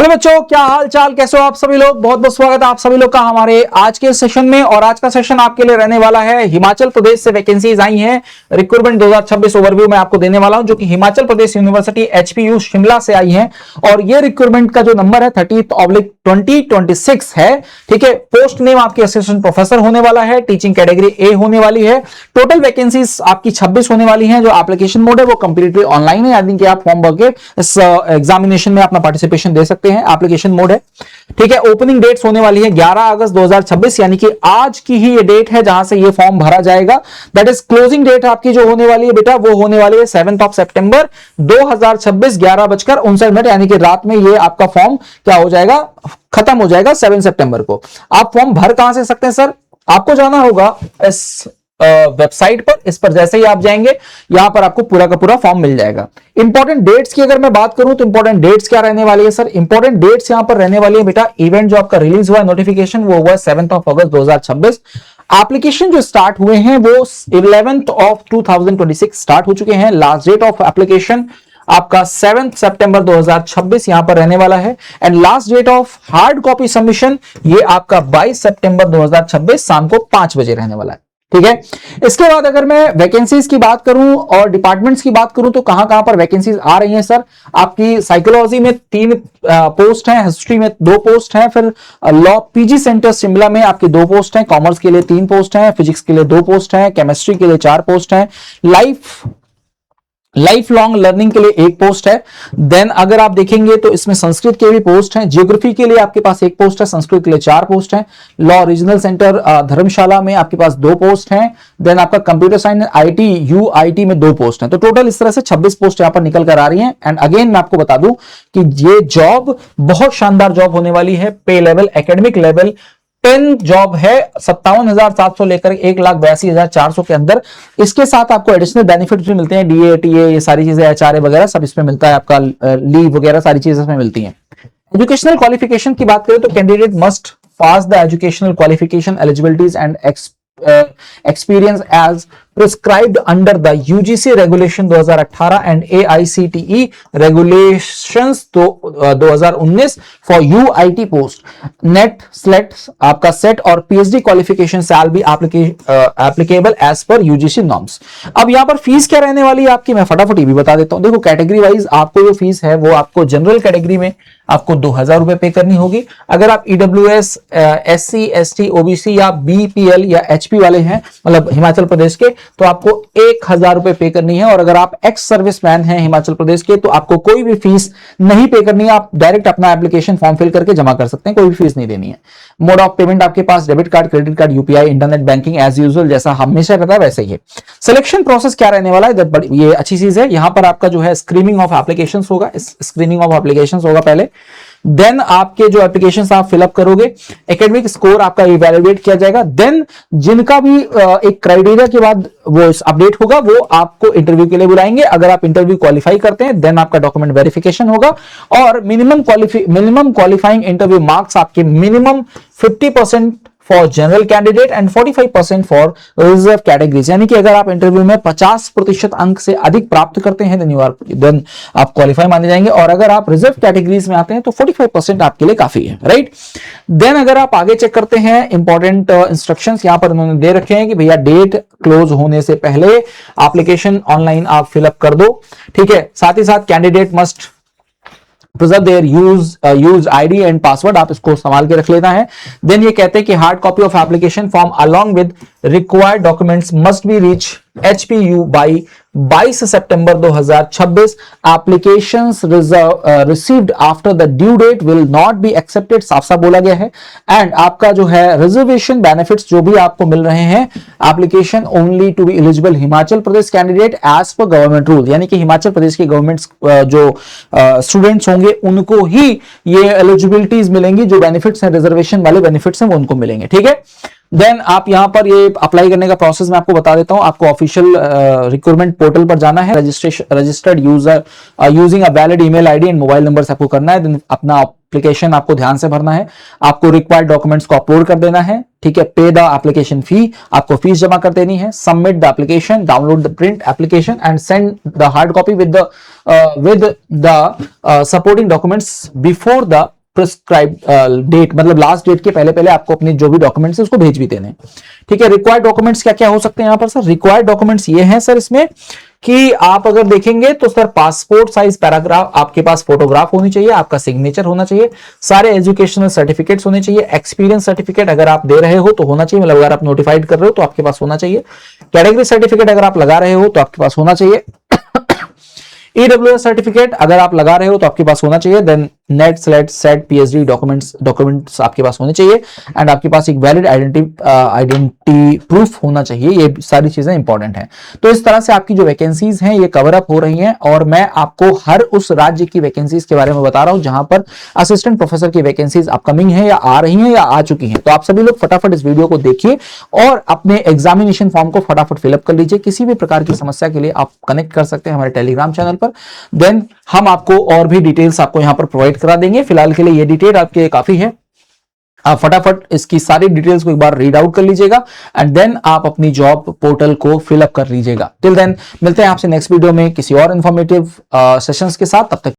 Hello बच्चों, क्या हाल चाल, कैसे हो आप सभी लोग। बहुत बहुत स्वागत है आप सभी लोग का हमारे आज के सेशन में। और आज का सेशन आपके लिए रहने वाला है हिमाचल प्रदेश से वैकेंसीज आई हैं, रिक्रूटमेंट 2026 ओवरव्यू मैं आपको देने वाला हूं, जो कि हिमाचल प्रदेश यूनिवर्सिटी एचपीयू शिमला से आई है। और ये रिक्रूटमेंट का जो नंबर है 30/2026 है। ठीक है, पोस्ट नेम आपकी असिस्टेंट प्रोफेसर होने वाला है, टीचिंग कैटेगरी ए होने वाली है। टोटल वैकेंसीज आपकी 26 होने वाली है। जो एप्लीकेशन मोड है वो कंप्लीटली ऑनलाइन है, यानी कि आप फॉर्म भर के इस एग्जामिनेशन में अपना पार्टिसिपेशन दे सकते हैं। एप्लीकेशन मोड है। ठीक है, ओपनिंग डेट्स होने वाली है 11 अगस्त 2026, यानी कि आज की ही ये डेट है जहां से ये फॉर्म भरा जाएगा। दैट इज क्लोजिंग डेट आपकी जो होने वाली है बेटा, वो होने वाली है 7 सितंबर 2026 11:59, यानी कि रात में ये आपका फॉर्म क्या हो जाएगा, खत्म हो जाएगा 7 सितंबर को। आप फॉर्म भर कहां से सकते हैं सर? आपको जाना होगा इस वेबसाइट पर। इस पर जैसे ही आप जाएंगे यहां पर आपको पूरा का पूरा फॉर्म मिल जाएगा। इंपॉर्टेंट डेट्स की अगर मैं बात करूं तो इंपॉर्टेंट डेट्स क्या रहने वाली है सर? इंपॉर्टेंट डेट्स यहां पर रहने वाली है बेटा, इवेंट जो आपका रिलीज हुआ है नोटिफिकेशन वो हुआ 7 अगस्त 2026। एप्लीकेशन जो स्टार्ट हुए हैं वो 11 2026 स्टार्ट हो चुके हैं। लास्ट डेट ऑफ एप्लीकेशन आपका 7 सितंबर 2026 यहां पर रहने वाला है। And last date of hard copy submission ये आपका 22 सितंबर 2026 शाम को 5 बजे रहने वाला है। ठीक है, इसके बाद अगर मैं वैकेंसीज की बात करूं और डिपार्टमेंट्स की बात करूं तो कहां कहां पर वैकेंसीज आ रही हैं सर? आपकी साइकोलॉजी में 3 पोस्ट हैं, हिस्ट्री में 2 पोस्ट हैं, फिर लॉ पीजी सेंटर शिमला में आपकी 2 पोस्ट हैं, कॉमर्स के लिए 3 पोस्ट हैं, फिजिक्स के लिए 2 पोस्ट हैं, केमिस्ट्री के लिए 4 पोस्ट हैं, लाइफ लॉन्ग लर्निंग के लिए 1 पोस्ट है। देन अगर आप देखेंगे तो इसमें संस्कृत के भी पोस्ट हैं, जियोग्राफी के लिए आपके पास 1 पोस्ट है, संस्कृत के लिए 4 पोस्ट हैं, लॉ रीजनल सेंटर धर्मशाला में आपके पास 2 पोस्ट हैं। देन आपका कंप्यूटर साइंस आईटी यूआईटी में 2 पोस्ट हैं। तो टोटल इस तरह से 26 पोस्ट यहां पर निकल कर आ रही हैं। एंड अगेन मैं आपको बता दूं कि ये जॉब बहुत शानदार जॉब होने वाली है। पे लेवल, एकेडमिक लेवल 10 जॉब है, 57,700 लेकर 1,82,400 के अंदर। इसके साथ आपको एडिशनल बेनिफिट भी मिलते हैं, डीए टीए ये सारी चीजें, एचआरए वगैरह सब इसमें मिलता है, आपका लीव वगैरह सारी चीजें इसमें मिलती हैं। एजुकेशनल क्वालिफिकेशन की बात करें तो candidate must pass the educational qualification eligibilities and experience as prescribed under the UGC regulation 2018 and AICTE regulations 2019 for UIT post. NET SLET आपका सेट और PhD qualification shall be applicable as per UGC norms. अब यहां पर fees क्या रहने वाली है आपकी, मैं फटाफट ये भी बता देता हूं। देखो कैटेगरी वाइज आपको जो फीस है वो आपको जनरल कैटेगरी में आपको 2,000 रुपए पे करनी होगी। अगर आप ईडब्ल्यूएस, एससी, एसटी, ओबीसी या बीपीएल या एचपी वाले हैं, मतलब हिमाचल प्रदेश के, तो आपको 1,000 रुपए पे करनी है। और अगर आप एक्स सर्विसमैन हैं हिमाचल प्रदेश के तो आपको कोई भी फीस नहीं पे करनी है। आप डायरेक्ट अपना एप्लीकेशन फॉर्म फिल करके जमा कर सकते हैं, कोई भी फीस नहीं देनी है। मोड ऑफ पेमेंट आपके पास debit card, credit card, UPI, internet banking as usual, जैसा हमेशा रहता है वैसे ही है। सिलेक्शन प्रोसेस क्या रहने वाला है, ये अच्छी चीज है। यहां पर आपका जो है स्क्रीनिंग ऑफ एप्लीकेशंस होगा, स्क्रीनिंग ऑफ एप्लीकेशंस होगा पहले। देन आपके जो एप्लीकेशंस आप फिलअप करोगे, एकेडमिक स्कोर आपका इवैल्यूएट किया जाएगा। देन जिनका भी एक क्राइटेरिया के बाद वो अपडेट होगा, वो आपको इंटरव्यू के लिए बुलाएंगे। अगर आप इंटरव्यू क्वालिफाई करते हैं देन आपका डॉक्यूमेंट वेरिफिकेशन होगा। और मिनिमम क्वालिफाइंग इंटरव्यू मार्क्स आपके minimum 50% for general candidate and 45% for reserve categories, यानी कि अगर आप इंटरव्यू में 50% अंक से अधिक प्राप्त करते हैं देन आप क्वालिफाई माने जाएंगे। और अगर आप रिजर्व कैटेगरीज में आते हैं तो 45% आपके लिए काफी है, राइट। देन अगर आप आगे चेक करते हैं, इंपॉर्टेंट इंस्ट्रक्शंस यहां पर उन्होंने दे रखे हैं कि भैया डेट क्लोज होने से पहले एप्लीकेशन ऑनलाइन आप फिलअप कर दो। ठीक है, साथ ही साथ candidate must preserve there use ID and password, आप इसको संभाल के रख लेना है। देन ये कहते हैं कि hard copy of application form along with required documents must be reach HPU by 22 September 2026। Applications received after the due date will not be accepted, साफ साफ बोला गया है। एंड आपका जो है रिजर्वेशन बेनिफिट्स जो भी आपको मिल रहे हैं, application only to be eligible Himachal Pradesh candidate as per government rule, यानी कि हिमाचल प्रदेश के गवर्नमेंट जो स्टूडेंट्स होंगे उनको ही ये एलिजिबिलिटीज मिलेंगी, जो बेनिफिट्स हैं, रिजर्वेशन वाले बेनिफिट्स हैं वो उनको मिलेंगे। ठीक है, देन आप यहां पर ये अप्लाई करने का प्रोसेस मैं आपको बता देता हूं। आपको ऑफिशियल रिक्रूटमेंट पोर्टल पर जाना है, registered user using a valid email ID and mobile number से आपको करना है। देन अपना एप्लीकेशन आपको ध्यान से भरना है, आपको रिक्वायर्ड डॉक्यूमेंट्स को अपलोड कर देना है। ठीक है, पे द एप्लीकेशन फी, आपको फीस जमा कर देनी है। Submit the application, download the print application and send the hard copy with the supporting documents before the prescribe date, मतलब लास्ट डेट के पहले पहले आपको अपने जो भी डॉक्यूमेंट्स है उसको भेज भी देने हैं। ठीक है, रिक्वायर्ड डॉक्यूमेंट्स क्या क्या हो सकते हैं यहां पर सर? रिक्वायर्ड डॉक्यूमेंट्स ये हैं सर इसमें कि आप अगर देखेंगे तो सर पासपोर्ट साइज पैराग्राफ, आपके पास फोटोग्राफ होनी चाहिए, आपका सिग्नेचर होना चाहिए, सारे एजुकेशनल सर्टिफिकेट्स होने चाहिए, एक्सपीरियंस सर्टिफिकेट अगर आप दे रहे हो तो होना चाहिए, मतलब अगर आप नोटिफाइड कर रहे हो तो आपके पास होना चाहिए, कैटेगरी सर्टिफिकेट अगर आप लगा रहे हो तो आपके पास होना चाहिए, ईडब्ल्यूएस सर्टिफिकेट अगर आप लगा रहे हो तो आपके पास होना चाहिए, then NET SLET SET PhD documents आपके पास होने चाहिए, एंड आपके पास एक वैलिड आइडेंटिटी प्रूफ होना चाहिए। ये सारी चीजें इंपॉर्टेंट हैं। तो इस तरह से आपकी जो वैकेंसीज हैं ये कवर अप हो रही हैं, और मैं आपको हर उस राज्य की वैकेंसीज के बारे में बता रहा हूं जहां पर असिस्टेंट प्रोफेसर की वैकेंसीज अपकमिंग है या आ रही हैं या आ चुकी हैं। तो आप सभी लोग फटाफट इस वीडियो को देखिए और अपने एग्जामिनेशन फॉर्म को फटाफट फिलअप कर लीजिए। किसी भी प्रकार की समस्या के लिए आप कनेक्ट कर सकते हैं हमारे टेलीग्राम चैनल पर, देन हम आपको और भी डिटेल्स आपको यहां पर प्रोवाइड करा देंगे। फिलहाल के लिए ये डिटेल आपके लिए काफी है, आप फटाफट इसकी सारी डिटेल्स को एक बार रीड आउट कर लीजिएगा एंड देन आप अपनी जॉब पोर्टल को फिलअप कर लीजिएगा। टिल देन मिलते हैं आपसे नेक्स्ट वीडियो में किसी और इंफॉर्मेटिव सेशंस के साथ, तब तक